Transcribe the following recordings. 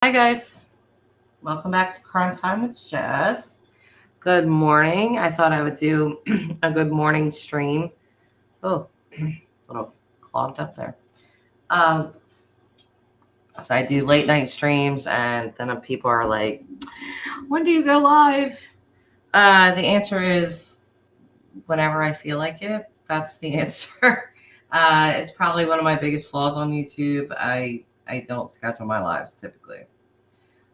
Hi, guys. Welcome back to Crime Time with Jess. Good morning. I thought I would do a good morning stream. Oh, a little clogged up there. Um, so I do late night streams, and then people are like, "When do you go live?" The answer is whenever I feel like it. That's the answer. It's probably one of my biggest flaws on YouTube. I don't schedule my lives typically.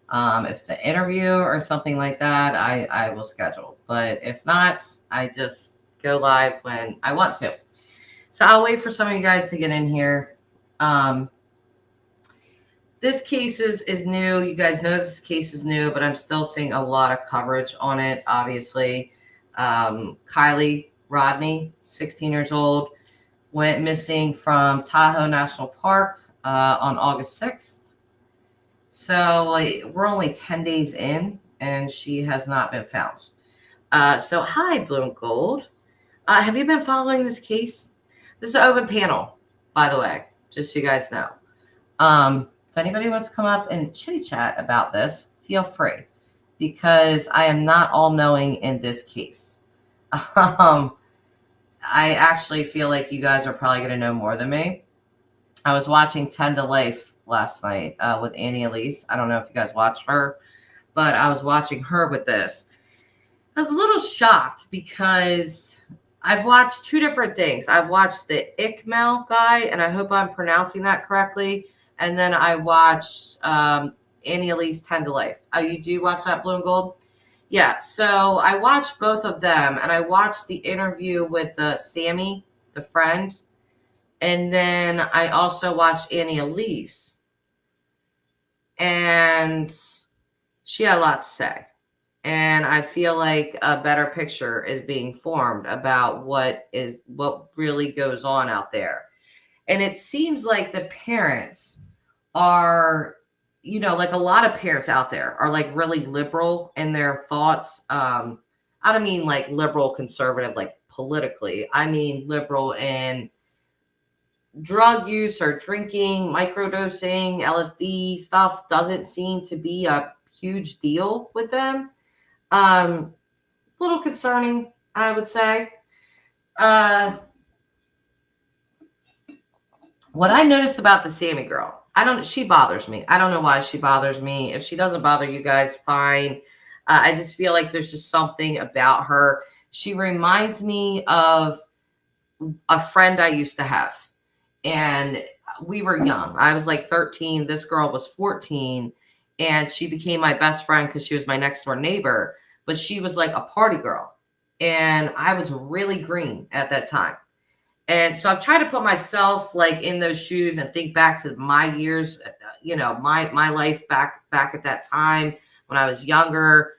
If it's an interview or something like that, I will schedule. But if not, I just go live when I want to. So I'll wait for some of you guys to get in here. Um, this case is new. You guys know this case is new, but I'm still seeing a lot of coverage on it, obviously. Kylie Rodney, 16 years old, went missing from Tahoe National Park on August 6th. So we're only 10 days in, and she has not been found. So hi, Blue and Gold. Have you been following this case? This is an open panel, by the way, just so you guys know. If anybody wants to come up and chitty chat about this, feel free, because I am not all knowing in this case. I actually feel like you guys are probably going to know more than me. I was watching 10 to Life last night with Annie Elise. I don't know if you guys watched her, but I was watching her with this. I was a little shocked because I've watched two different things. I've watched the Ickmel guy, and I hope I'm pronouncing that correctly. And then I watched Annie Elise 10 to Life. Oh, you do watch that, Blue and Gold? Yeah, so I watched both of them, and I watched the interview with Sami, the friend, and then I also watched Annie Elise, and she had a lot to say. And I feel like a better picture is being formed about what really goes on out there. And it seems like the parents are, like a lot of parents out there are like really liberal in their thoughts. I don't mean like liberal conservative, like politically. I mean liberal in drug use or drinking, microdosing, LSD stuff doesn't seem to be a huge deal with them. A little concerning, I would say. Uh, what I noticed about the Sami girl, she bothers me. I don't know why she bothers me. If she doesn't bother you guys, fine. I just feel like there's just something about her. She reminds me of a friend I used to have. And we were young. I was like 13. This girl was 14. And she became my best friend because she was my next door neighbor. But she was like a party girl. And I was really green at that time. And so I've tried to put myself like in those shoes and think back to my years, my life back at that time when I was younger,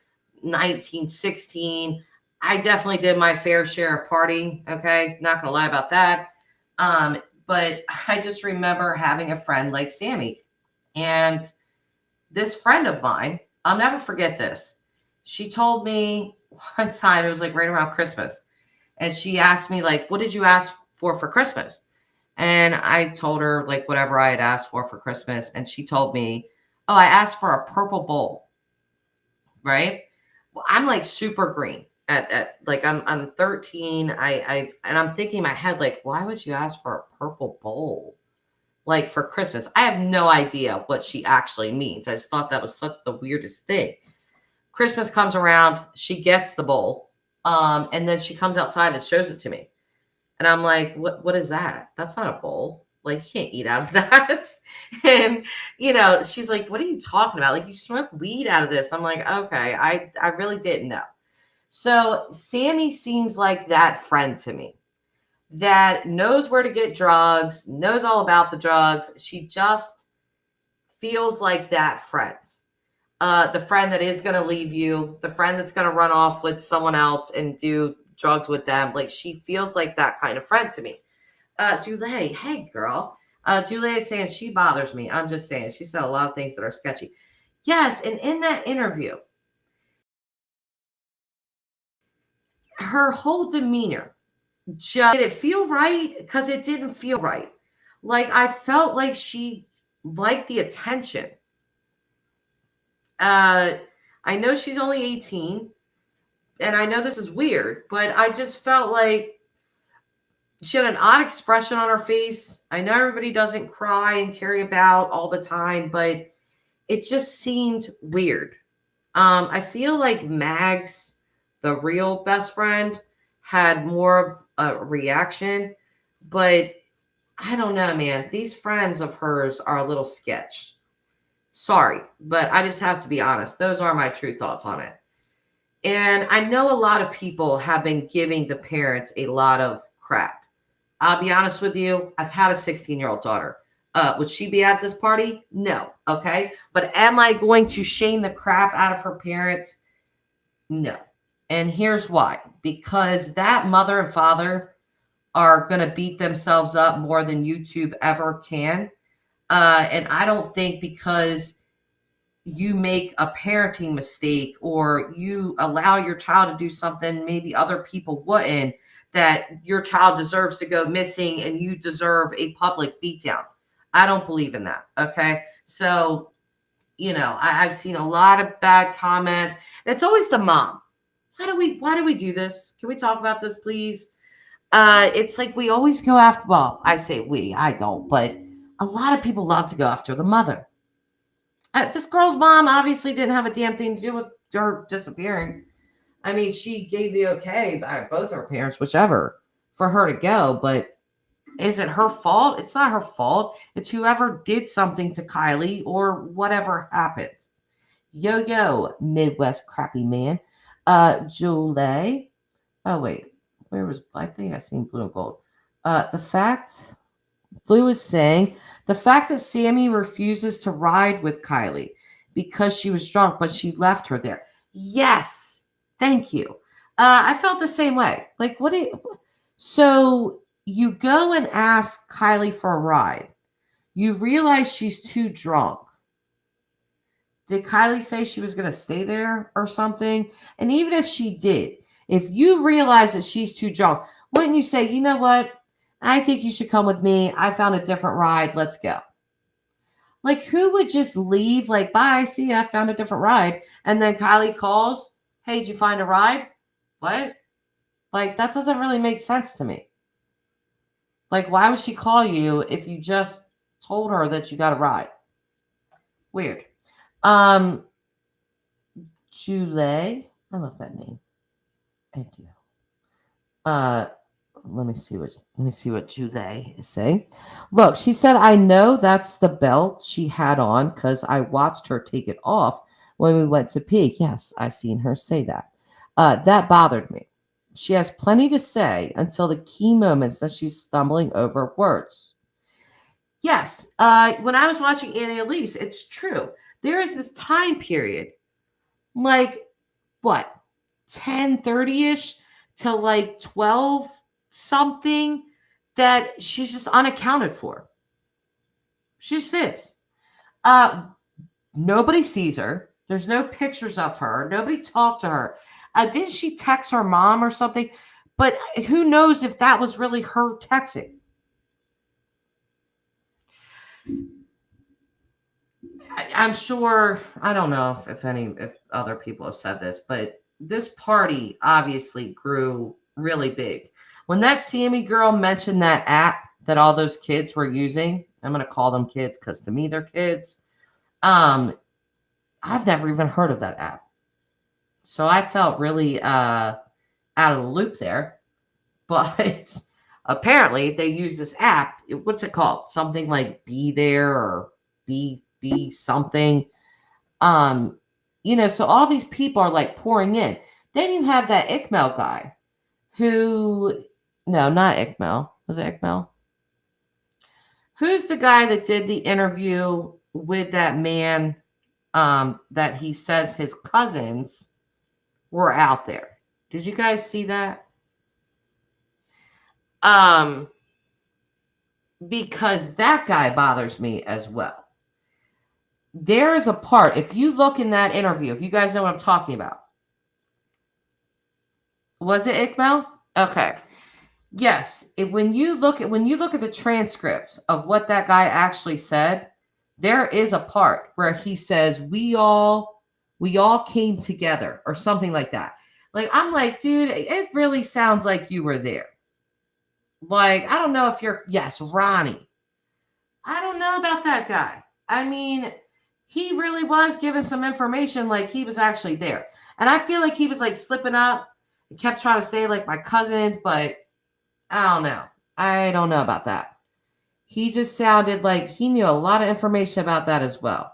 19, 16. I definitely did my fair share of partying. Okay. Not going to lie about that. But I just remember having a friend like Sami. And this friend of mine, I'll never forget this. She told me one time, it was like right around Christmas. And she asked me, like, what did you ask for Christmas? And I told her, like, whatever I had asked for Christmas. And she told me, oh, I asked for a purple bowl. Right? Well, I'm like super green at like I'm 13. And I'm thinking in my head, like, why would you ask for a purple bowl? Like for Christmas? I have no idea what she actually means. I just thought that was such the weirdest thing. Christmas comes around, she gets the bowl. And then she comes outside and shows it to me. And I'm like, what is that? That's not a bowl. Like, you can't eat out of that. And, she's like, what are you talking about? Like, you smoke weed out of this. I'm like, okay, I really didn't know. So Sami seems like that friend to me that knows where to get drugs, knows all about the drugs. She just feels like that friend. The friend that is going to leave you, the friend that's going to run off with someone else and do drugs with them. Like, she feels like that kind of friend to me. Dulé, hey girl. Dulé is saying she bothers me. I'm just saying she said a lot of things that are sketchy. Yes, and in that interview, her whole demeanor, did it feel right? Because it didn't feel right. Like, I felt like she liked the attention. I know she's only 18, and I know this is weird, but I just felt like she had an odd expression on her face. I know everybody doesn't cry and carry about all the time, but it just seemed weird. I feel like Mags, the real best friend, had more of a reaction, but I don't know, man. These friends of hers are a little sketch. Sorry, but I just have to be honest. Those are my true thoughts on it. And I know a lot of people have been giving the parents a lot of crap. I'll be honest with you. I've had a 16-year-old daughter. Would she be at this party? No. Okay. But am I going to shame the crap out of her parents? No. And here's why. Because that mother and father are going to beat themselves up more than YouTube ever can. And I don't think because you make a parenting mistake or you allow your child to do something maybe other people wouldn't, that your child deserves to go missing and you deserve a public beatdown. I don't believe in that. Okay. So, I've seen a lot of bad comments. And it's always the mom. Why do we do this? Can we talk about this, please? It's like we always go after, well, I say we, I don't, but a lot of people love to go after the mother. This girl's mom obviously didn't have a damn thing to do with her disappearing. I mean, she gave the okay by both her parents, whichever, for her to go. But is it her fault? It's not her fault. It's whoever did something to Kylie or whatever happened. Yo, Midwest crappy man. Julie. Oh, wait. I think I seen blue and gold. The fact, Blue is saying, the fact that Sami refuses to ride with Kylie because she was drunk, but she left her there. Yes. Thank you. I felt the same way. Like, so you go and ask Kylie for a ride. You realize she's too drunk. Did Kylie say she was going to stay there or something? And even if she did, if you realize that she's too drunk, wouldn't you say, you know what? I think you should come with me. I found a different ride. Let's go. Like, who would just leave? Like, bye. See, I found a different ride. And then Kylie calls, hey, did you find a ride? What? Like, that doesn't really make sense to me. Like, why would she call you if you just told her that you got a ride? Weird. Julie. I love that name. I do. Let me see what Julie is saying. Look, she said, I know that's the belt she had on because I watched her take it off when we went to pee. Yes, I seen her say that. That bothered me. She has plenty to say until the key moments that she's stumbling over words. Yes, when I was watching Annie Elise, it's true. There is this time period, like, what, 10:30-ish to like 12 something, that she's just unaccounted for. She just is. Nobody sees her. There's no pictures of her. Nobody talked to her. Didn't she text her mom or something? But who knows if that was really her texting? I'm sure, I don't know if other people have said this, but this party obviously grew really big. When that Sami girl mentioned that app that all those kids were using, I'm going to call them kids because to me they're kids. I've never even heard of that app. So I felt really out of the loop there. But apparently they use this app. What's it called? Something like Be There or Be something. So all these people are like pouring in. Then you have that Ikmel guy who, no, not Ikmel. Was it Ikmel? Who's the guy that did the interview with that man that he says his cousins were out there? Did you guys see that? Because that guy bothers me as well. There is a part, if you look in that interview, if you guys know what I'm talking about. Was it Ikmel? Okay. Yes. When you look at the transcripts of what that guy actually said, there is a part where he says, we all We all came together or something like that. Like, I'm like, dude, it really sounds like you were there. Like, I don't know if you're, yes, Ronnie. I don't know about that guy. I mean, he really was giving some information like he was actually there. And I feel like he was like slipping up and kept trying to say like my cousins, but I don't know. I don't know about that. He just sounded like he knew a lot of information about that as well.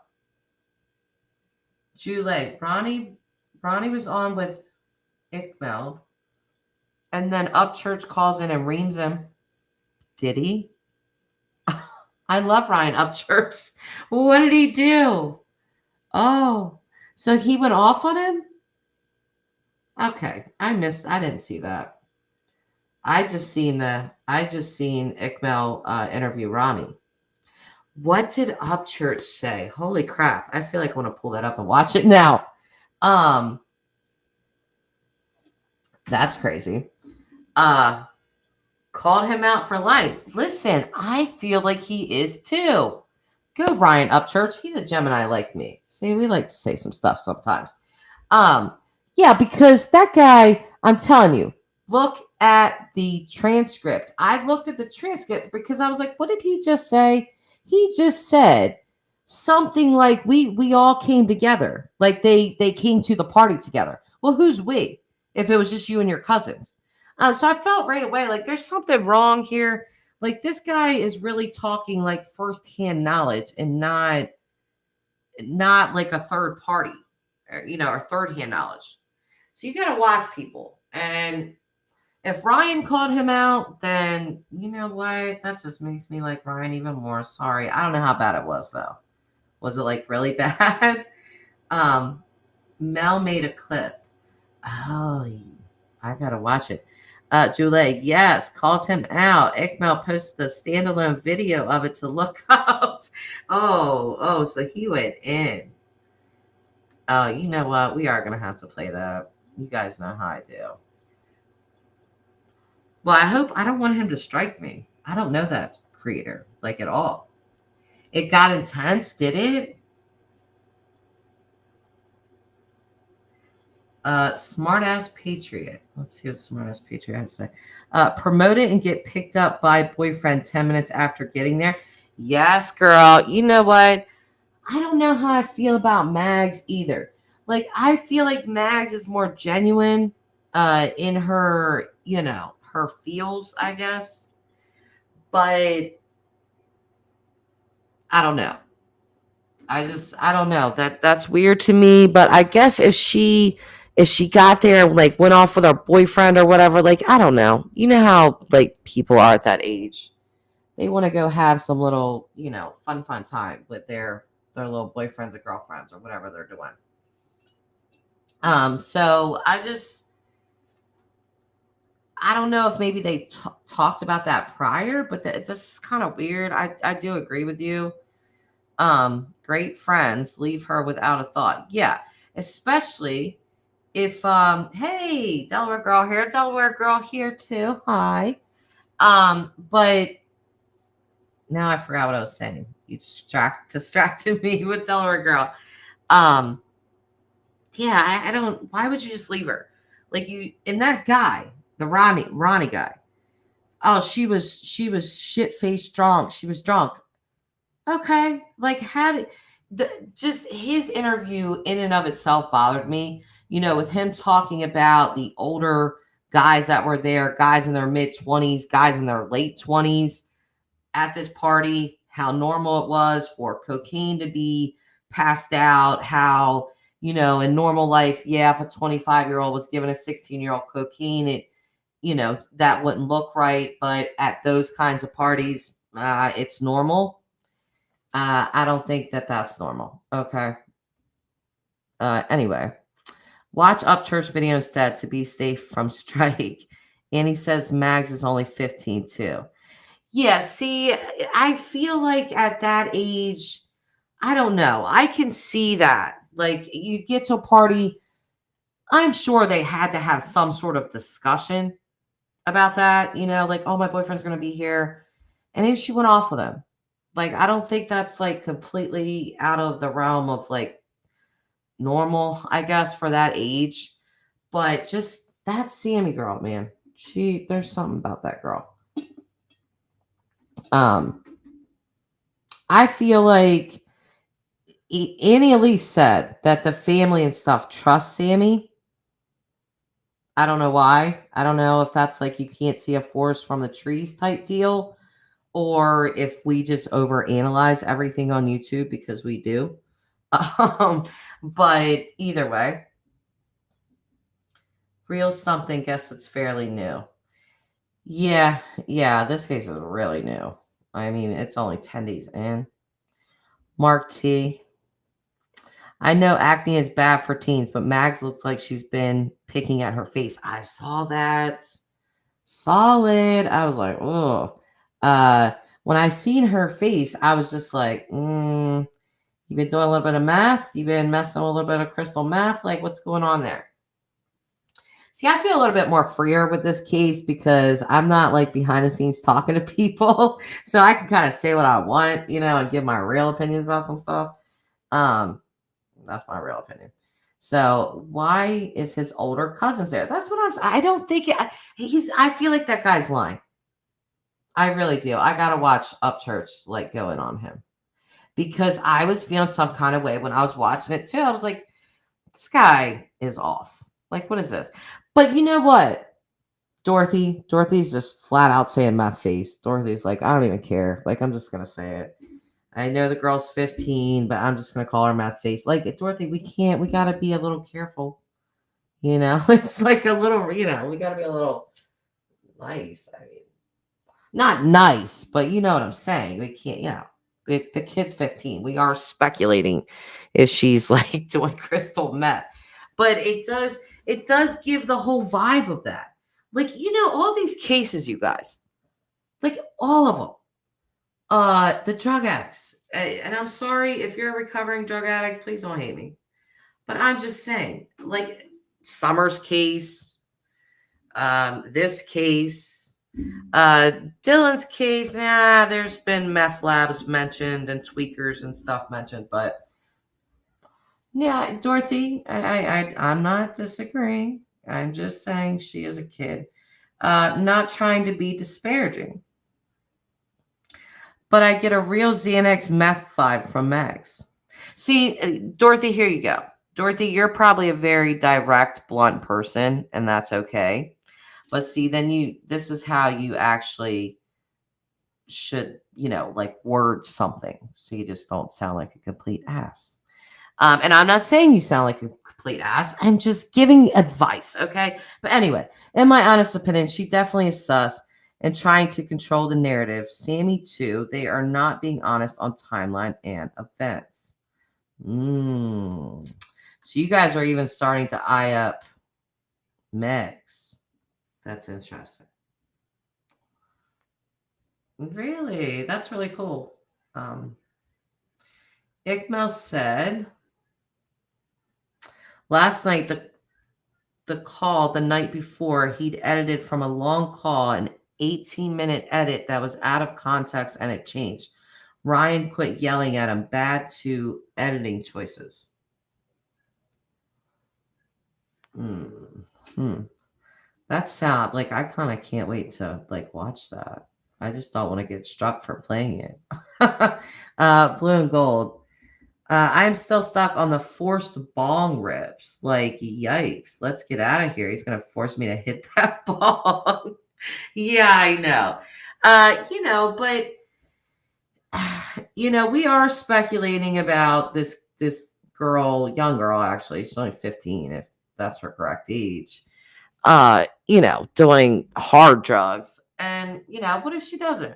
Julie, Ronnie was on with Ickmel, and then Upchurch calls in and reams him. Did he? I love Ryan Upchurch. What did he do? Oh, so he went off on him? Okay, I didn't see that. I just seen Ickmel interview Ronnie. What did Upchurch say? Holy crap. I feel like I want to pull that up and watch it now. Um, that's crazy. Called him out for life. Listen, I feel like he is too. Go Ryan Upchurch. He's a Gemini like me. See, we like to say some stuff sometimes. Um, yeah, because that guy, I'm telling you, look at the transcript. I looked at the transcript because I was like, what did he just say? He just said something like we all came together. Like they came to the party together. Well, who's we? If it was just you and your cousins. So I felt right away like there's something wrong here. Like this guy is really talking like firsthand knowledge and not like a third party or, or third hand knowledge. So you got to watch people. And if Ryan called him out, then you know what? That just makes me like Ryan even more. Sorry. I don't know how bad it was though. Was it like really bad? Mel made a clip. Oh, I got to watch it. Julie, yes, calls him out. Ickmel posted a standalone video of it to look up. So he went in. Oh, you know what? We are going to have to play that. You guys know how I do. Well, I don't want him to strike me. I don't know that creator, like at all. It got intense, did it? Smart ass patriot. Let's see what smart ass patriot has to say. Promote it and get picked up by boyfriend 10 minutes after getting there. Yes, girl. You know what? I don't know how I feel about Mags either. Like I feel like Mags is more genuine in her, her feels, I guess. But I don't know. I don't know. That's weird to me, but I guess if she got there and like went off with her boyfriend or whatever, like I don't know. You know how like people are at that age. They want to go have some little, fun time with their little boyfriends or girlfriends or whatever they're doing. So I don't know if maybe they talked about that prior, but this is kind of weird. I do agree with you. Great friends leave her without a thought. Yeah, especially if hey, Delaware girl here too. Hi. But now I forgot what I was saying. You distracted me with Delaware girl. Um, yeah, I don't. Why would you just leave her? Like you and that guy, the Ronnie guy. Oh, she was shit faced drunk. She was drunk. Okay, like had just his interview in and of itself bothered me. With him talking about the older guys that were there, guys in their mid-20s, guys in their late 20s at this party, how normal it was for cocaine to be passed out, how, in normal life, yeah, if a 25-year-old was given a 16-year-old cocaine, that wouldn't look right. But at those kinds of parties, it's normal. I don't think that that's normal. Okay. Anyway, watch Upchurch video instead to be safe from strike. And he says Mags is only 15 too. Yeah, see, I feel like at that age, I don't know. I can see that. Like you get to a party, I'm sure they had to have some sort of discussion about that, like, oh, my boyfriend's going to be here. And maybe she went off with him. Like, I don't think that's like completely out of the realm of like normal, I guess, for that age. But just that Sami girl, man. There's something about that girl. Um, I feel like Annie Elise said that the family and stuff trust Sami. I don't know why. I don't know if that's like you can't see a forest from the trees type deal, or if we just overanalyze everything on YouTube because we do. But either way, real something. Guess it's fairly new. Yeah, yeah. This case is really new. I mean, it's only 10 days in. Mark T. I know acne is bad for teens, but Mags looks like she's been picking at her face. I saw that. Solid. I was like, oh. When I seen her face, I was just like, you've been doing a little bit of math. You've been messing with a little bit of crystal math. Like, what's going on there? See, I feel a little bit more freer with this case because I'm not like behind the scenes talking to people. So I can kind of say what I want, and give my real opinions about some stuff. That's my real opinion. So why is his older cousins there? That's what I don't think I feel like that guy's lying. I really do. I gotta watch Upchurch like going on him because I was feeling some kind of way when I was watching it too. I was like, this guy is off. Like, what is this? But you know what? Dorothy's just flat out saying my face. Dorothy's like, I don't even care. Like, I'm just gonna say it. I know the girl's 15, but I'm just gonna call her math face. Like, Dorothy, we gotta be a little careful. It's like a little, we gotta be a little nice. I mean, not nice, but you know what I'm saying. We can't, the kid's 15. We are speculating if she's like doing crystal meth. But it does give the whole vibe of that. Like, all these cases, you guys, like all of them. The drug addicts. And I'm sorry if you're a recovering drug addict, please don't hate me. But I'm just saying, like Summer's case, this case, Dylan's case, there's been meth labs mentioned and tweakers and stuff mentioned, but yeah, Dorothy, I'm not disagreeing. I'm just saying she is a kid. Not trying to be disparaging. But I get a real Xanax meth vibe from Max. See, Dorothy, here you go. Dorothy, you're probably a very direct, blunt person, and that's okay. But see, then this is how you actually should, like word something so you just don't sound like a complete ass. And I'm not saying you sound like a complete ass. I'm just giving advice, okay? But anyway, in my honest opinion, she definitely is sus and trying to control the narrative. Sami, too. They are not being honest on timeline and events. So you guys are even starting to eye up Megs. That's interesting. Really? That's really cool. Ikmel said last night the call the night before he'd edited from a long call an 18-minute edit that was out of context and it changed. Ryan quit yelling at him. Bad to editing choices. That sound like I kind of can't wait to like watch that. I just don't want to get struck for playing it. Blue and gold. I'm still stuck on the forced bong rips. Like, yikes. Let's get out of here. He's going to force me to hit that bong. Yeah, I know. But we are speculating about this girl, young girl actually. She's only 15 if that's her correct age. Doing hard drugs. And, what if she doesn't?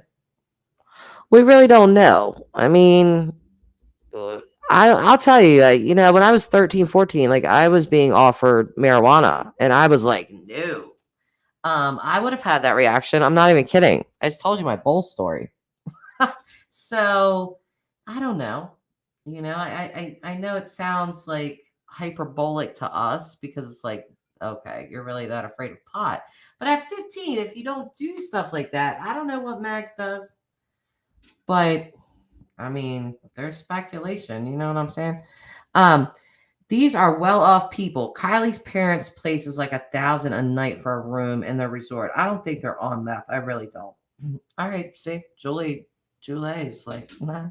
We really don't know. I mean, I'll tell you, when I was 13, 14, like I was being offered marijuana and I was like, no. I would have had that reaction. I'm not even kidding. I just told you my bowl story. So I don't know. I know it sounds like hyperbolic to us because it's like, okay, you're really that afraid of pot. But at 15, if you don't do stuff like that, I don't know what Max does. But I mean, there's speculation. You know what I'm saying? These are well-off people. Kylie's parents' place is like 1,000 a night for a room in the resort. I don't think they're on meth. I really don't. All right, see, Julie's like, nah,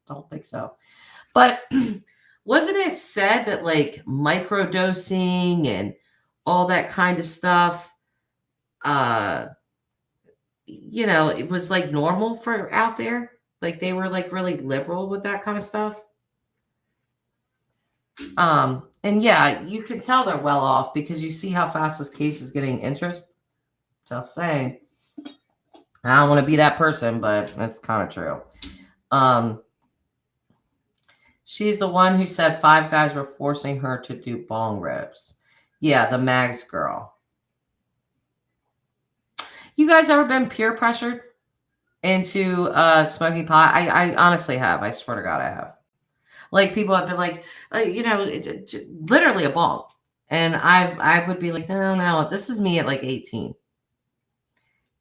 don't think so. But wasn't it said that like microdosing and all that kind of stuff, uh, it was like normal for out there? Like they were like really liberal with that kind of stuff. And yeah, you can tell they're well off because you see how fast this case is getting interest. Just saying. I don't want to be that person, but that's kind of true. Um, she's the one who said 5 guys were forcing her to do bong rips. Yeah, the Mags girl. You guys ever been peer pressured into smoking pot? I honestly have. I swear to God, I have. Like people have been like, literally a bong, and I would be like, no, this is me at like 18.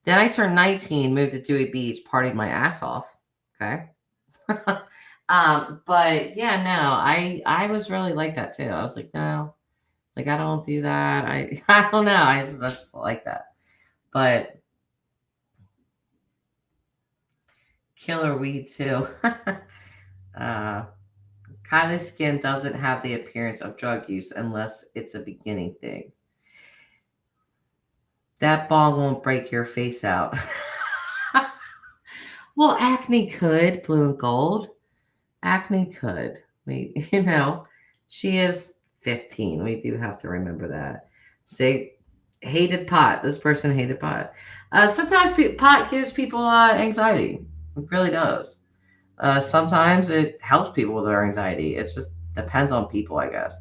Then I turned 19, moved to Dewey Beach, partied my ass off. Okay. But yeah, no, I was really like that too. I was like, no, like I don't do that. I don't know. I just like that. But killer weed too. Kylie's skin doesn't have the appearance of drug use unless it's a beginning thing. That ball won't break your face out. Well, acne could, blue and gold. Acne could. She is 15. We do have to remember that. Say, hated pot. This person hated pot. Sometimes pot gives people anxiety. It really does. Sometimes it helps people with their anxiety. It just depends on people, I guess.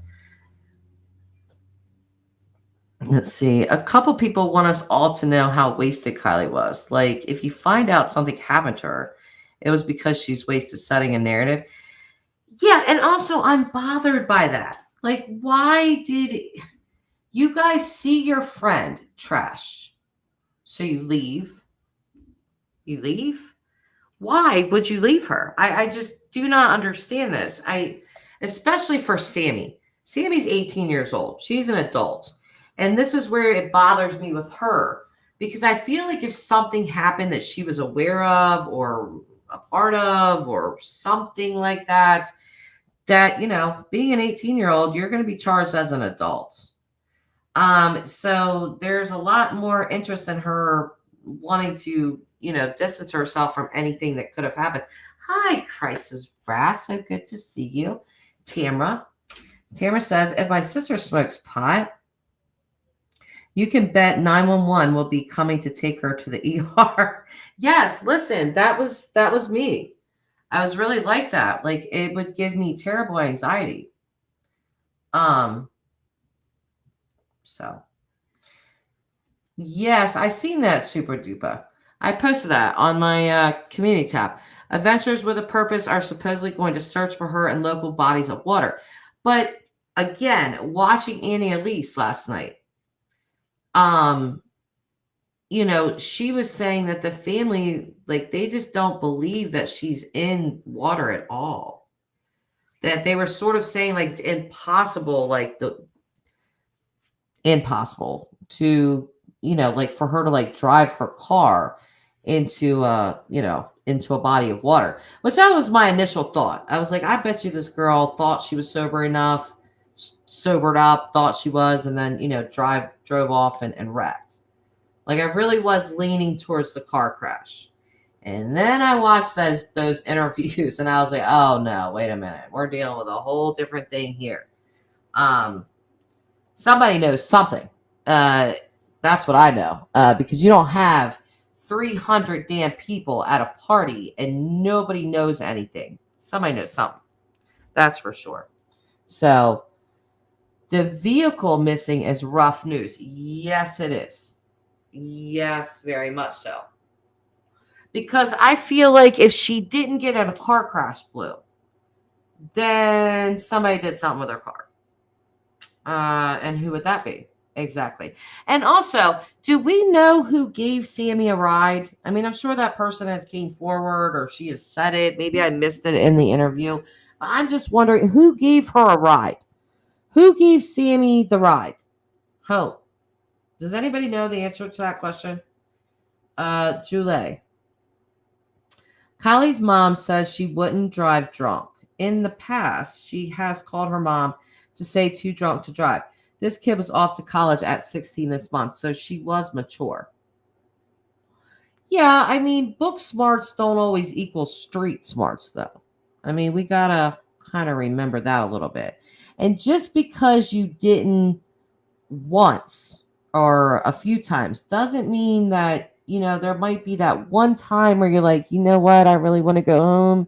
Let's see. A couple people want us all to know how wasted Kylie was. Like, if you find out something happened to her, it was because she's wasted setting a narrative. Yeah, and also I'm bothered by that. Like, why did you guys see your friend trashed? So you leave? You leave? Why would you leave her? I just do not understand this. Especially for Sami. Sami's 18 years old. She's an adult. And this is where it bothers me with her because I feel like if something happened that she was aware of or a part of or something like that, being an 18-year-old, you're going to be charged as an adult. So there's a lot more interest in her wanting to, distance herself from anything that could have happened. Hi, Crisis Wrath. So good to see you. Tamra says, if my sister smokes pot, you can bet 911 will be coming to take her to the ER. Yes, listen, that was me. I was really like that. Like it would give me terrible anxiety. So yes, I seen that super duper. I posted that on my community tab. Adventures with a Purpose are supposedly going to search for her in local bodies of water. But again, watching Annie Elise last night, she was saying that the family, like, they just don't believe that she's in water at all. That they were sort of saying, like, it's impossible, impossible to, like, for her to, like, drive her car into, into a body of water. Which that was my initial thought. I was like, I bet you this girl thought she was sober enough, sobered up, thought she was, and then, drove off and wrecked. Like I really was leaning towards the car crash. And then I watched those interviews and I was like, oh no, wait a minute. We're dealing with a whole different thing here. Somebody knows something. That's what I know. Because you don't have 300 damn people at a party and nobody knows anything. Somebody knows something. That's for sure. So the vehicle missing is rough news. Yes, it is. Yes, very much so. Because I feel like if she didn't get in a car crash, Blue, then somebody did something with her car. And who would that be? Exactly. And also, do we know who gave Sami a ride? I mean, I'm sure that person has came forward or she has said it. Maybe I missed it in the interview. But I'm just wondering who gave her a ride. Who gave Sami the ride home? Does anybody know the answer to that question? Julie. Kylie's mom says she wouldn't drive drunk. In the past, she has called her mom to say too drunk to drive. This kid was off to college at 16 this month, so she was mature. Yeah, I mean, book smarts don't always equal street smarts, though. I mean, we gotta kind of remember that a little bit. And just because you didn't once or a few times doesn't mean that, there might be that one time where you're like, you know what, I really want to go home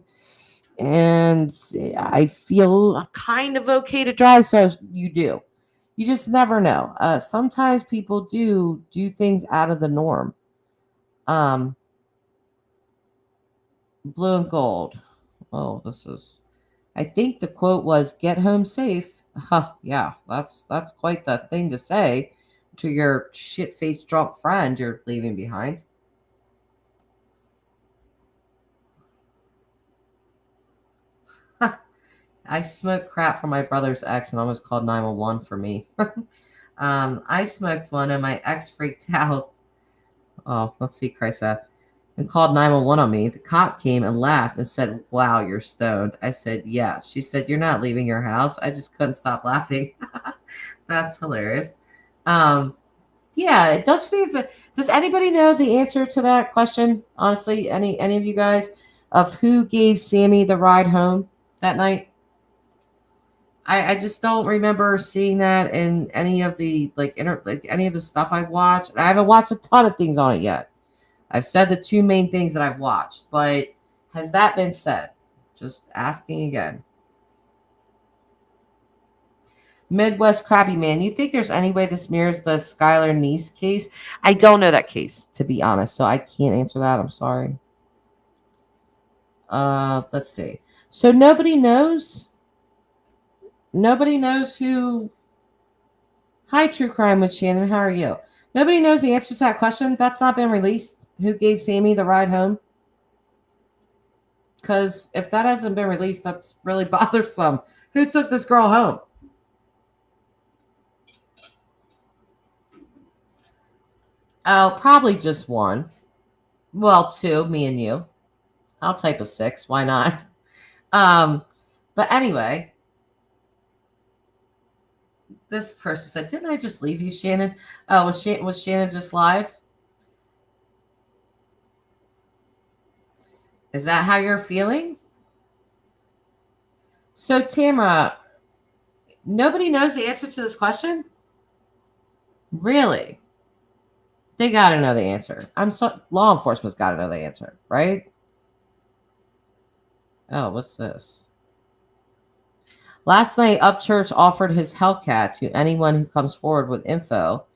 and I feel kind of okay to drive. So you do. You just never know. Sometimes people do things out of the norm. Blue and gold. Oh, I think the quote was "Get home safe." Huh, yeah, that's quite the thing to say to your shit-faced drunk friend you're leaving behind. I smoked crap for my brother's ex and almost called 911 for me. I smoked one and my ex freaked out. Oh, let's see, Christ, and called 911 on me. The cop came and laughed and said, "Wow, you're stoned." I said, "Yeah." She said, "You're not leaving your house." I just couldn't stop laughing. That's hilarious. Yeah, does anybody know the answer to that question? Honestly, any of you guys of who gave Sami the ride home that night? I just don't remember seeing that in any of the any of the stuff I've watched. I haven't watched a ton of things on it yet. I've said the two main things that I've watched, but has that been said? Just asking again. Midwest Crappy Man, you think there's any way this mirrors the Skylar Niece case? I don't know that case, to be honest, so I can't answer that. I'm sorry. Let's see. So nobody knows. Nobody knows who. Hi, True Crime with Shannon. How are you? Nobody knows the answer to that question. That's not been released. Who gave Sami the ride home? Because if that hasn't been released, that's really bothersome. Who took this girl home? Oh, probably just one. Well, two, me and you. I'll type a 6. Why not? But anyway, this person said, "Didn't I just leave you, Shannon?" Oh, was Shannon just live? Is that how you're feeling? So, Tamara, nobody knows the answer to this question? Really? They got to know the answer. Law enforcement's got to know the answer, right? Oh, what's this? Last night, Upchurch offered his Hellcat to anyone who comes forward with info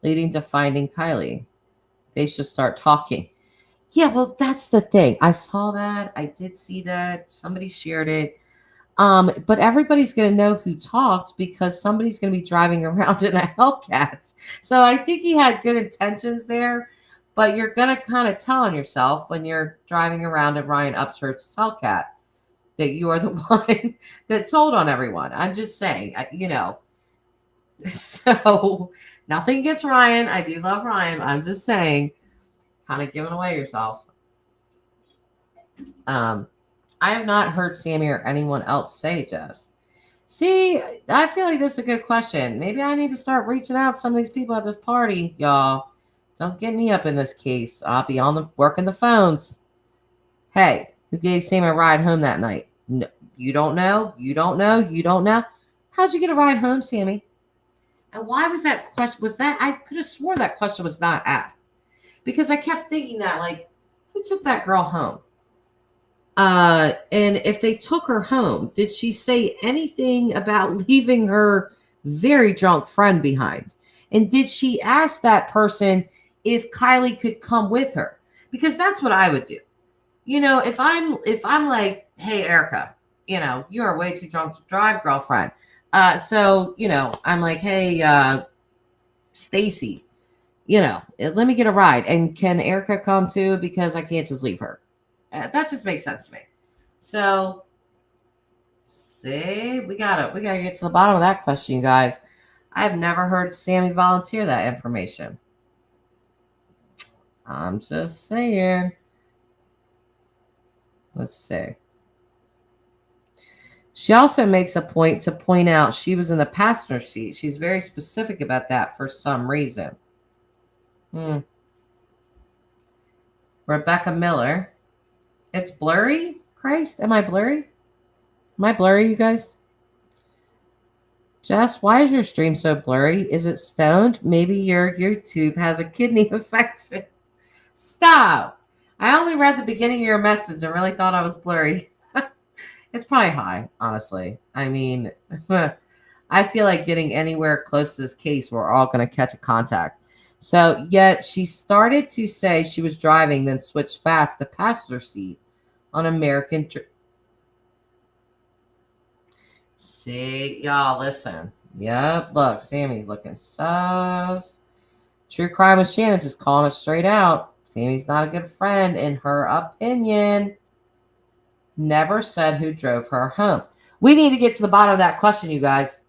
leading to finding Kylie. They should start talking. Yeah, well, that's the thing. I saw that. I did see that. Somebody shared it. But everybody's going to know who talked because somebody's going to be driving around in a Hellcat. So I think he had good intentions there, but you're going to kind of tell on yourself when you're driving around in Ryan Upchurch's Hellcat that you are the one that told on everyone. I'm just saying, So nothing against Ryan. I do love Ryan. I'm just saying, kind of giving away yourself. I have not heard Sami or anyone else say Jess. See, I feel like this is a good question. Maybe I need to start reaching out to some of these people at this party, y'all. Don't get me up in this case. I'll be working the phones. Hey, who gave Sami a ride home that night? No, you don't know. You don't know. You don't know. How'd you get a ride home, Sami? And why was that question? I could have swore that question was not asked because I kept thinking that, like, who took that girl home? And if they took her home, did she say anything about leaving her very drunk friend behind? And did she ask that person if Kylie could come with her? Because that's what I would do. If I'm like, "Hey, Erica, you are way too drunk to drive, girlfriend." So I'm like, "Hey, Stacy, let me get a ride. And can Erica come too? Because I can't just leave her." That just makes sense to me. So See, we gotta get to the bottom of that question, you guys. I've never heard Sami volunteer that information. I'm just saying. Let's see. She also makes a point to point out she was in the passenger seat. She's very specific about that for some reason. Rebecca Miller. It's blurry? Christ, am I blurry? Am I blurry, you guys? Jess, why is your stream so blurry? Is it stoned? Maybe your YouTube has a kidney infection. Stop. I only read the beginning of your message and really thought I was blurry. It's probably high, honestly. I mean, I feel like getting anywhere close to this case, we're all going to catch a contact. So, yet she started to say she was driving, then switched fast to passenger seat on American. See, y'all, listen. Yep, look, Sami's looking sus. True Crime with Shannon's just calling it straight out. Sami's not a good friend, in her opinion. Never said who drove her home. We need to get to the bottom of that question, you guys.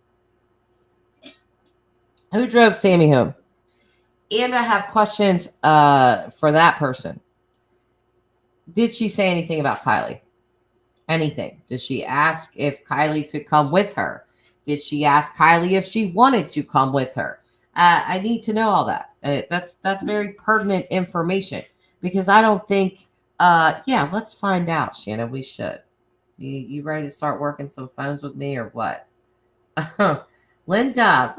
Who drove Sami home? And I have questions for that person. Did she say anything about Kylie? Anything? Did she ask if Kylie could come with her? Did she ask Kylie if she wanted to come with her? I need to know all that. That's very pertinent information, because I don't think. Yeah, let's find out, Shannon. We should. You ready to start working some phones with me or what? Linda.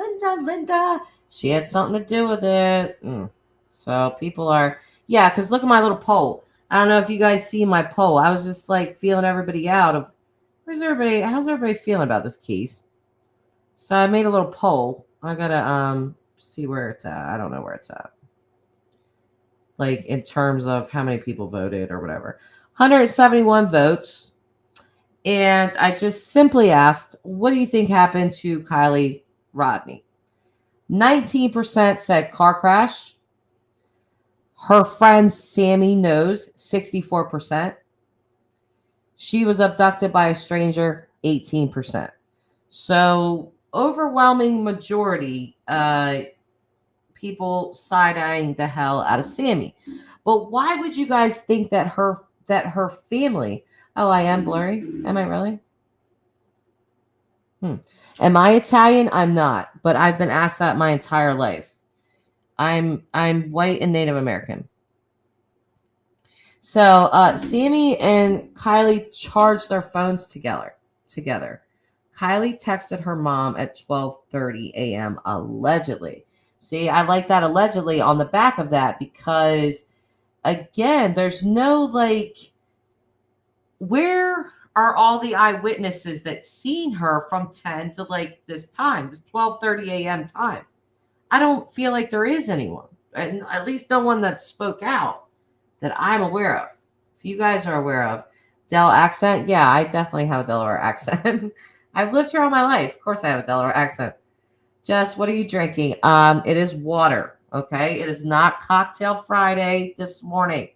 She had something to do with it. So people are, yeah, because look at my little poll. I don't know if you guys see my poll. I was just like feeling everybody out of how's everybody feeling about this case? So I made a little poll. I gotta see where it's at. I don't know where it's at. Like in terms of how many people voted or whatever. 171 votes. And I just simply asked, what do you think happened to Kylie Rodney? 19% said car crash. Her friend Sami knows, 64%. She was abducted by a stranger, 18%. So overwhelming majority, people side-eyeing the hell out of Sami. But why would you guys think that her family? Oh, I am blurry. Am I really? Am I Italian? I'm not, but I've been asked that my entire life. I'm white and Native American. So Sami and Kylie charged their phones together. Kylie texted her mom at 12:30 a.m. allegedly. See, I like that allegedly on the back of that, because again, there's no like, where are all the eyewitnesses that seen her from 10 to like this time, this 12:30 a.m. time? I don't feel like there is anyone, and at least no one that spoke out that I'm aware of. If you guys are aware of Del accent, yeah, I definitely have a Delaware accent. I've lived here all my life. Of course I have a Delaware accent. Jess, what are you drinking? It is water, okay? It is not Cocktail Friday this morning.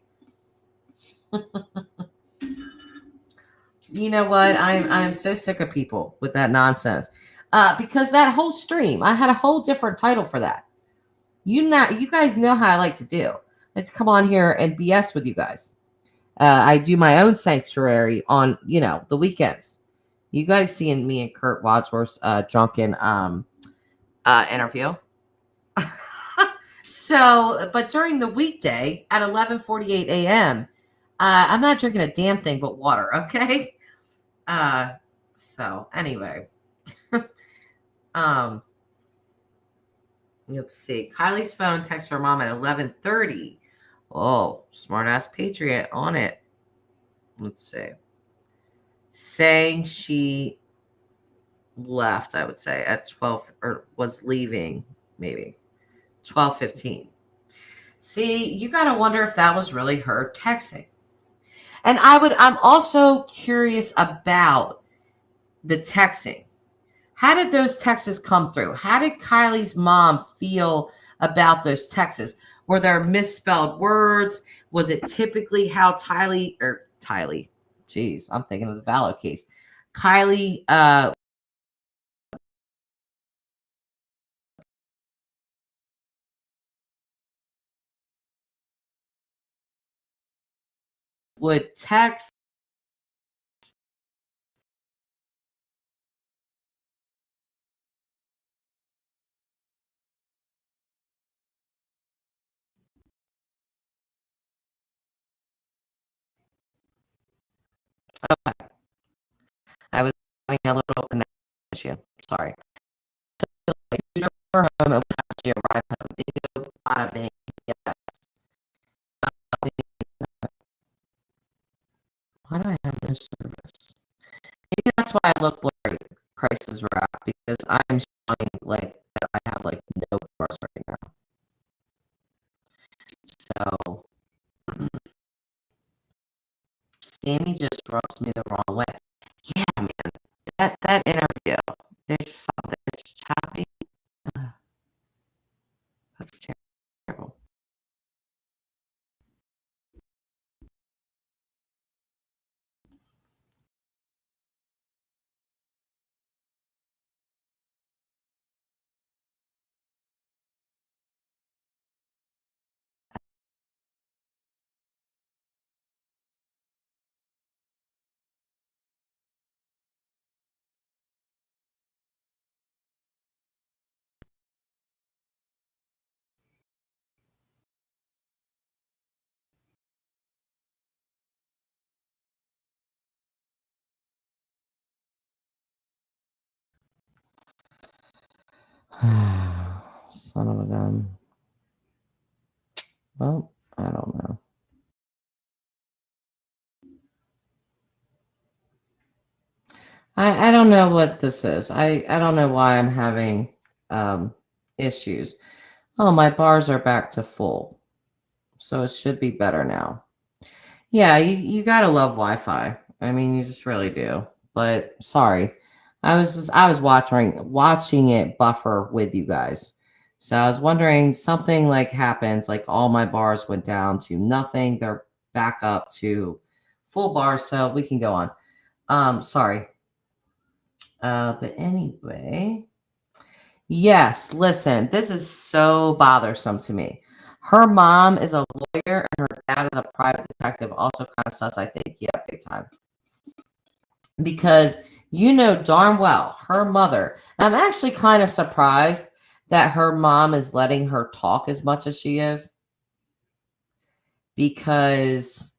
You know what? I'm so sick of people with that nonsense. Because that whole stream, I had a whole different title for that. You guys know how I like to do. Let's come on here and BS with you guys. I do my own sanctuary on, the weekends. You guys seeing me and Kurt Wadsworth's drunken interview. So, but during the weekday at 11:48 a.m., I'm not drinking a damn thing but water, okay? So anyway, let's see. Kylie's phone texts her mom at 11:30. Oh, smart ass patriot on it. Let's see. Saying she left, I would say, at 12, or was leaving, maybe 12:15. See, you got to wonder if that was really her texting. And I'm also curious about the texting. How did those texts come through? How did Kylie's mom feel about those texts? Were there misspelled words? Was it typically how Kylie, geez, I'm thinking of the Vallow case. Kylie would text I was having a little connection issue. Sorry. So, like, you drove her home and she arrived home. Bada bing. Yes. Why do I have no service? Maybe that's why I look blurry. Prices were up because I'm showing like that I have like no bars right now. So Sami just rubs me the wrong way. Yeah, man. That interview. There's something that's choppy. That's terrible. Son of a gun. Well, I don't know. I don't know what this is. I don't know why I'm having issues. Oh, my bars are back to full. So it should be better now. Yeah, you gotta love Wi-Fi. I mean, you just really do. But sorry. I was watching it buffer with you guys. So I was wondering something like happens, like all my bars went down to nothing. They're back up to full bars, so we can go on. Sorry. But anyway, yes, listen, this is so bothersome to me. Her mom is a lawyer and her dad is a private detective. Also kind of sus, I think. Yeah, big time. Because you know darn well her mother. I'm actually kind of surprised that her mom is letting her talk as much as she is. Because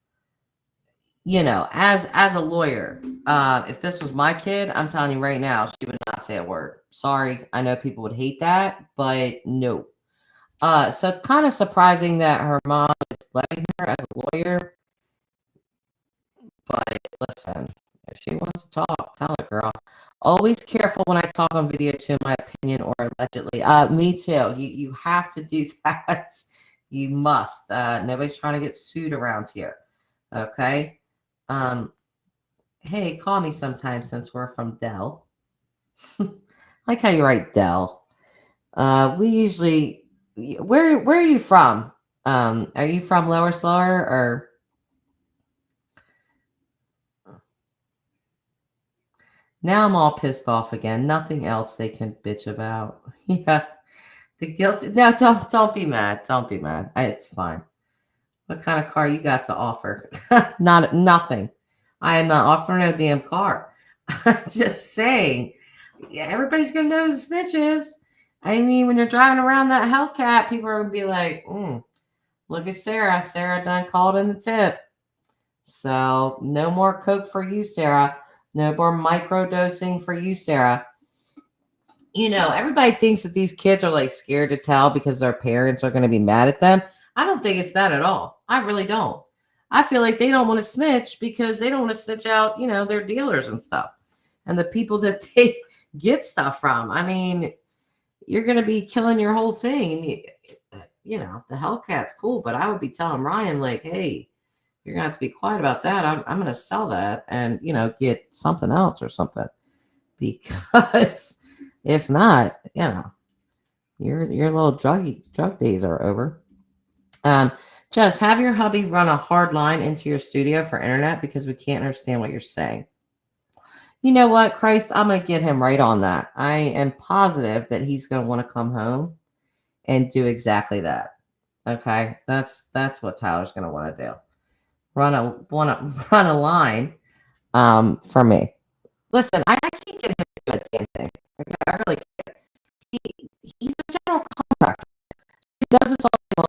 you know, as a lawyer, if this was my kid, I'm telling you right now, she would not say a word. Sorry, I know people would hate that, but no. So it's kind of surprising that her mom is letting her as a lawyer. But listen, if she wants to talk, tell her, girl. Always careful when I talk on video, to my opinion, or allegedly. Me too. You have to do that. You must. Nobody's trying to get sued around here. Okay. Hey, call me sometime since we're from Dell. Like how you write Dell. We usually, where are you from? Are you from Lower Slower or? Now I'm all pissed off again. Nothing else they can bitch about. Yeah, the guilt. No, don't be mad. Don't be mad. It's fine. What kind of car you got to offer? Not nothing. I am not offering a damn car. I'm just saying. Yeah, everybody's gonna know who the snitch is. I mean, when you're driving around that Hellcat, people are gonna be like, "Look at Sarah. Sarah done called in the tip." So no more Coke for you, Sarah. No more micro dosing for you, Sarah. You know, everybody thinks that these kids are like scared to tell because their parents are going to be mad at them. I don't think it's that at all. I really don't. I feel like they don't want to snitch because they don't want to snitch out, you know, their dealers and stuff and the people that they get stuff from. I mean, you're going to be killing your whole thing. You know, the Hellcat's cool, but I would be telling Ryan, like, hey, you're going to have to be quiet about that. I'm going to sell that and, you know, get something else or something. Because if not, you know, your little drug days are over. Just have your hubby run a hard line into your studio for internet because we can't understand what you're saying. You know what, Christ, I'm going to get him right on that. I am positive that he's going to want to come home and do exactly that. Okay, that's what Tyler's going to want to do. Run a line for me. Listen, I can't get him to do a damn thing. Okay, I really can't. He, he's a general contractor. He does this all day long.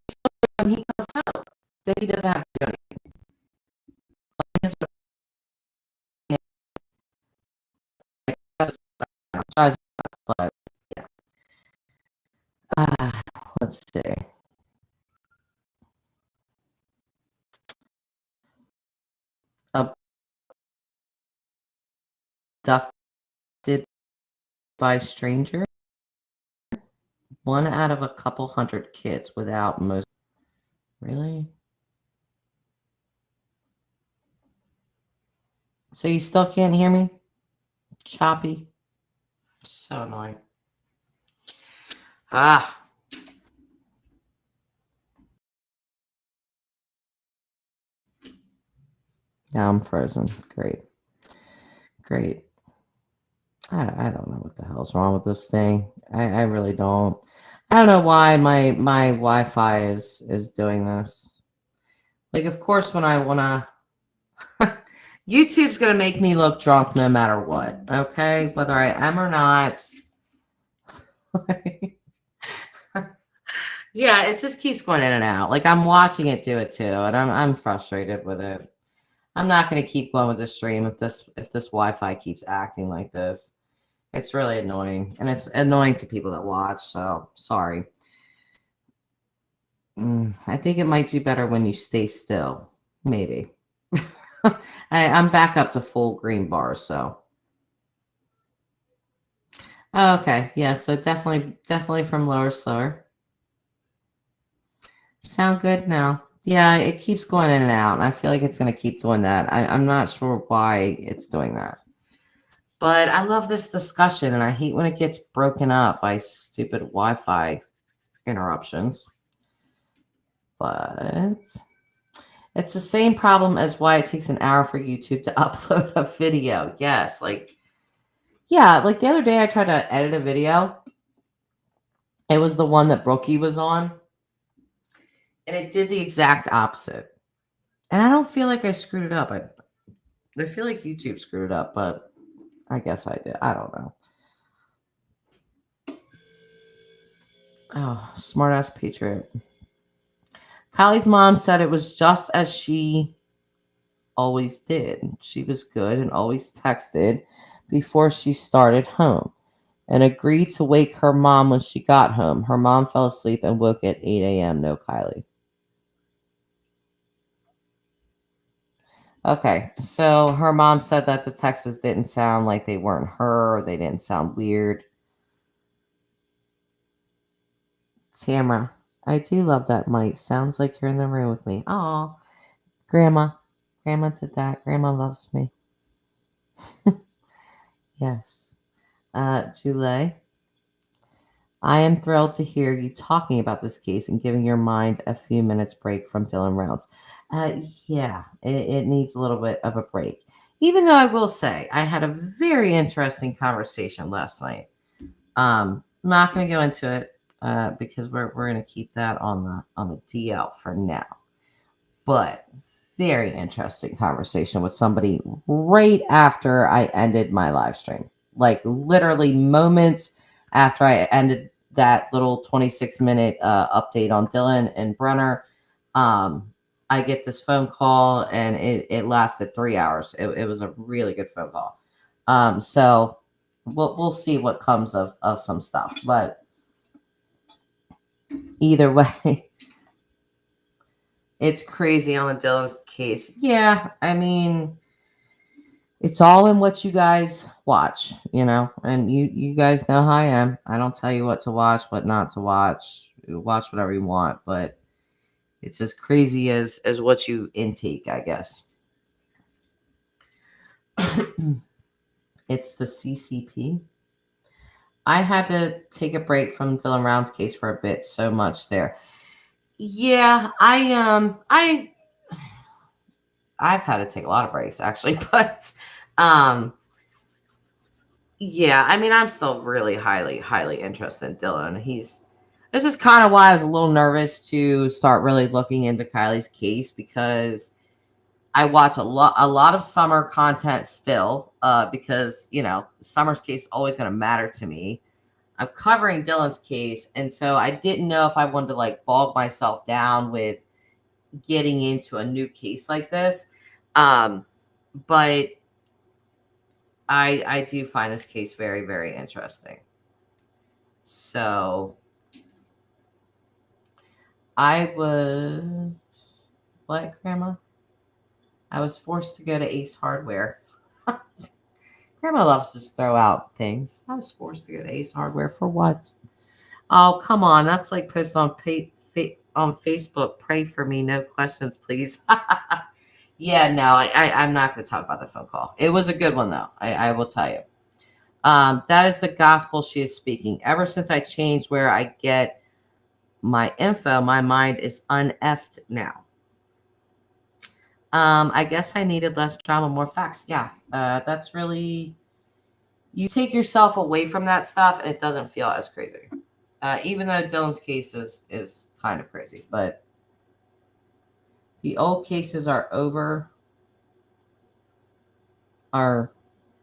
So when he comes home, that he doesn't have to do anything. But yeah. Let's see. Abducted by stranger. One out of a couple hundred kids without most. Really? So you still can't hear me? Choppy. So annoying. Ah. Now I'm frozen. Great. Great. I don't know what the hell's wrong with this thing. I really don't. I don't know why my Wi-Fi is doing this. Like, of course, when I wanna YouTube's gonna make me look drunk no matter what. Okay, whether I am or not. Yeah, it just keeps going in and out. Like, I'm watching it do it too, and I'm frustrated with it. I'm not gonna keep going with the stream if this Wi-Fi keeps acting like this. It's really annoying, and it's annoying to people that watch. So sorry. I think it might do better when you stay still. Maybe. I'm back up to full green bars. So okay, yeah. So definitely from lower slower. Sound good now? Yeah, it keeps going in and out, and I feel like it's going to keep doing that. I'm not sure why it's doing that. But I love this discussion, and I hate when it gets broken up by stupid Wi-Fi interruptions. But it's the same problem as why it takes an hour for YouTube to upload a video. Yes, like the other day I tried to edit a video. It was the one that Brookie was on, and it did the exact opposite. And I don't feel like I screwed it up. I feel like YouTube screwed it up, but I guess I did. I don't know. Oh, smart ass patriot. Kylie's mom said it was just as she always did. She was good and always texted before she started home and agreed to wake her mom when she got home. Her mom fell asleep and woke at 8 a.m. No Kylie. Okay, so her mom said that the texts didn't sound like they weren't her, or they didn't sound weird. Tamara, I do love that mic. Sounds like you're in the room with me. Oh, Grandma did that. Grandma loves me. Yes. Julie, I am thrilled to hear you talking about this case and giving your mind a few minutes break from Dylan Rounds. Yeah, it needs a little bit of a break. Even though I will say I had a very interesting conversation last night. I'm not going to go into it because we're going to keep that on the DL for now. But very interesting conversation with somebody right after I ended my live stream. Like literally moments after I ended that little 26-minute update on Dylan and Brenner. I get this phone call and it lasted 3 hours. It was a really good phone call. So we'll see what comes of some stuff. But either way, it's crazy on the Dylan's case. Yeah, I mean, it's all in what you guys watch, and you guys know how I am. I don't tell you what to watch, what not to watch. You watch whatever you want, but it's as crazy as what you intake, I guess. It's the CCP. I had to take a break from Dylan Round's case for a bit. So much there. Yeah, I've had to take a lot of breaks actually, but Um, yeah, I mean, I'm still really highly interested in Dylan. This is kind of why I was a little nervous to start really looking into Kylie's case, because I watch a lot of summer content still, because Summer's case is always going to matter to me. I'm covering Dylan's case, and so I didn't know if I wanted to like bog myself down with getting into a new case like this. But I do find this case very interesting. So I was what, Grandma? I was forced to go to Ace Hardware. Grandma loves to throw out things. I was forced to go to Ace Hardware for what? Oh, come on. That's like post on on Facebook. Pray for me. No questions, please. Yeah, no, I'm not going to talk about the phone call. It was a good one, though. I will tell you. That is the gospel she is speaking. Ever since I changed where I get my info, my mind is uneffed now. I guess I needed less drama, more facts. Yeah, that's really, you take yourself away from that stuff and it doesn't feel as crazy. Even though Dylan's case is kind of crazy, but the old cases are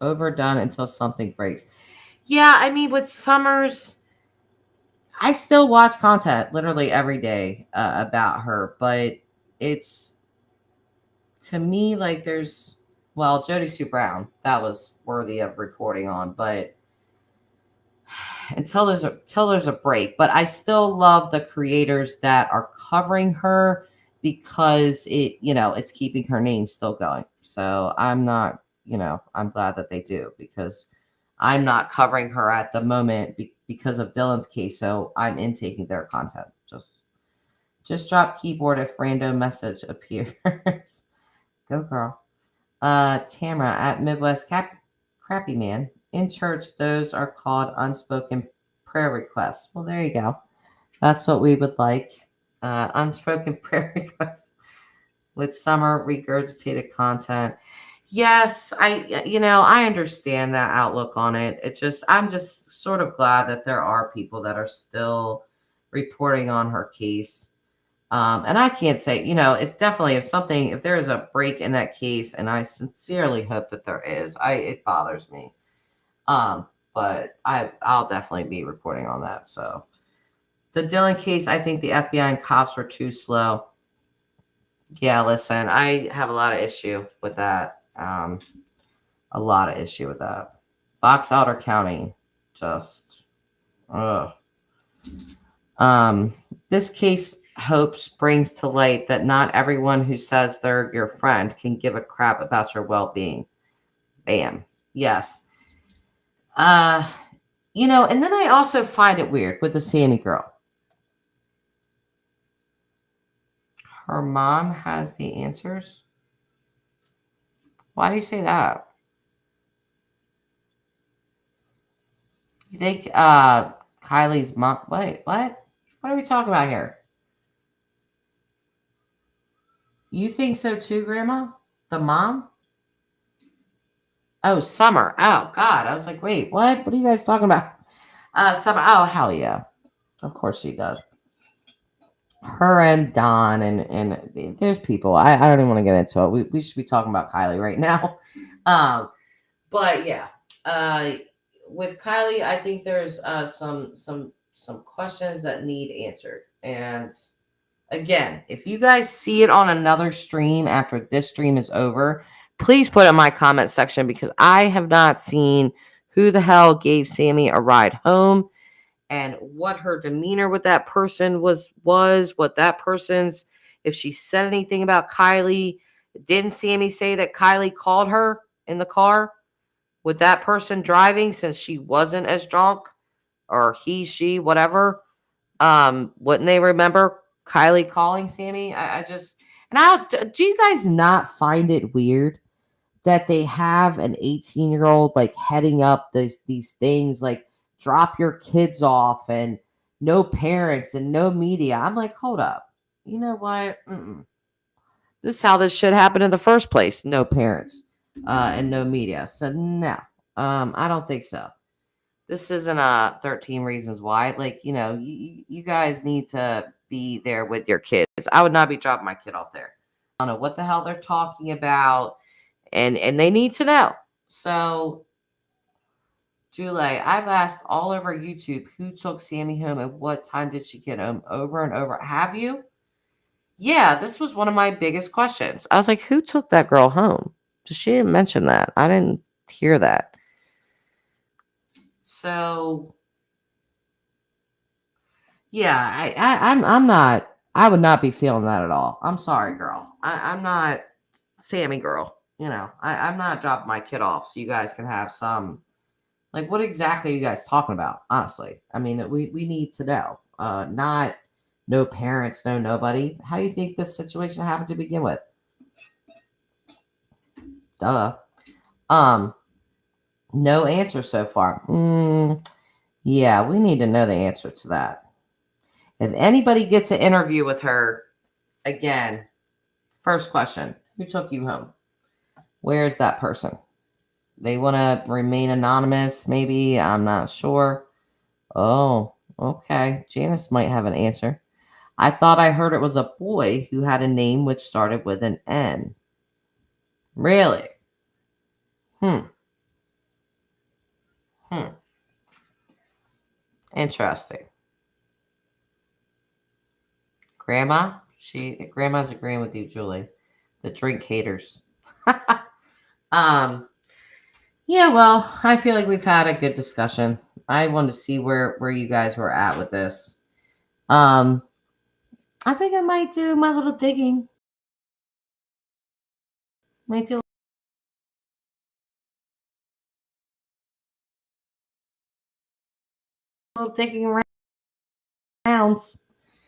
overdone until something breaks. Yeah, I mean, with Summers, I still watch content literally every day about her, but it's, to me, like, Jody Sue Brown, that was worthy of reporting on, but until there's a break. But I still love the creators that are covering her, because it's keeping her name still going. So I'm not, I'm glad that they do, because I'm not covering her at the moment because of Dylan's case. So I'm intaking their content. Just drop keyboard if random message appears. Go girl. Tamara at Midwest Crappy Man. In church, those are called unspoken prayer requests. Well, there you go. That's what we would like. Unspoken prayer requests with summer regurgitated content. Yes, I understand that outlook on it. I'm just sort of glad that there are people that are still reporting on her case. And I can't say, if there is a break in that case, and I sincerely hope that there is, it bothers me. But I'll definitely be reporting on that. So the Dylan case, I think the FBI and cops were too slow. Yeah, listen, I have a lot of issue with that. A lot of issue with that. Box Elder County, just, ugh. This case hopes brings to light that not everyone who says they're your friend can give a crap about your well-being. Bam. Yes. And then I also find it weird with the Sami girl. Her mom has the answers. Why do you say that? You think Kylie's mom? Wait, what? What are we talking about here? You think so too, Grandma? The mom? Oh, Summer. Oh, God. I was like, wait, what? What are you guys talking about? Summer. Oh, hell yeah. Of course she does. Her and Don and there's people. I don't even want to get into it. We should be talking about Kylie right now. But yeah. With Kylie, I think there's some questions that need answered. And again, if you guys see it on another stream after this stream is over, please put it in my comment section, because I have not seen who the hell gave Sami a ride home, and what her demeanor with that person was, what that person's, if she said anything about Kylie. Didn't Sami say that Kylie called her in the car with that person driving, since she wasn't as drunk, or she, whatever? Wouldn't they remember Kylie calling Sami? I just, do you guys not find it weird that they have an 18-year-old like heading up these things, like drop your kids off and no parents and no media? I'm like, hold up. You know what? This is how this should happen in the first place. No parents. and no media. So no, I don't think so. This isn't 13 Reasons Why. Like, you guys need to be there with your kids. I would not be dropping my kid off there. I don't know what the hell they're talking about, and they need to know. So, Julie, I've asked all over YouTube who took Sami home and what time did she get home over and over. Have you? Yeah, this was one of my biggest questions. I was like, who took that girl home? She didn't mention that. I didn't hear that. So yeah, I'm not. I would not be feeling that at all. I'm sorry, girl. I'm not Sami girl. I'm not dropping my kid off so you guys can have some. Like, what exactly are you guys talking about? Honestly, I mean, we need to know. Not no parents, no nobody. How do you think this situation happened to begin with? Duh. Um, no answer so far. Yeah, we need to know the answer to that. If anybody gets an interview with her again, first question: who took you home? Where is that person? They want to remain anonymous, maybe. I'm not sure. Oh, okay. Janice might have an answer. I thought I heard it was a boy who had a name which started with an N. Really? Hmm. Hmm. Interesting. Grandma's agreeing with you, Julie. The drink haters. um. Yeah. Well, I feel like we've had a good discussion. I wanted to see where you guys were at with this. Um. I think I might do my little digging. Might do a little digging around.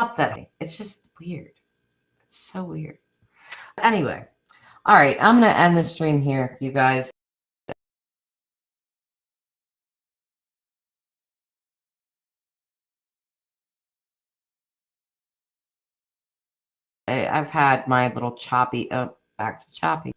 Up that way. It's just weird. It's so weird. Anyway, all right. I'm gonna end the stream here, you guys. I've had my little choppy. Oh, back to choppy.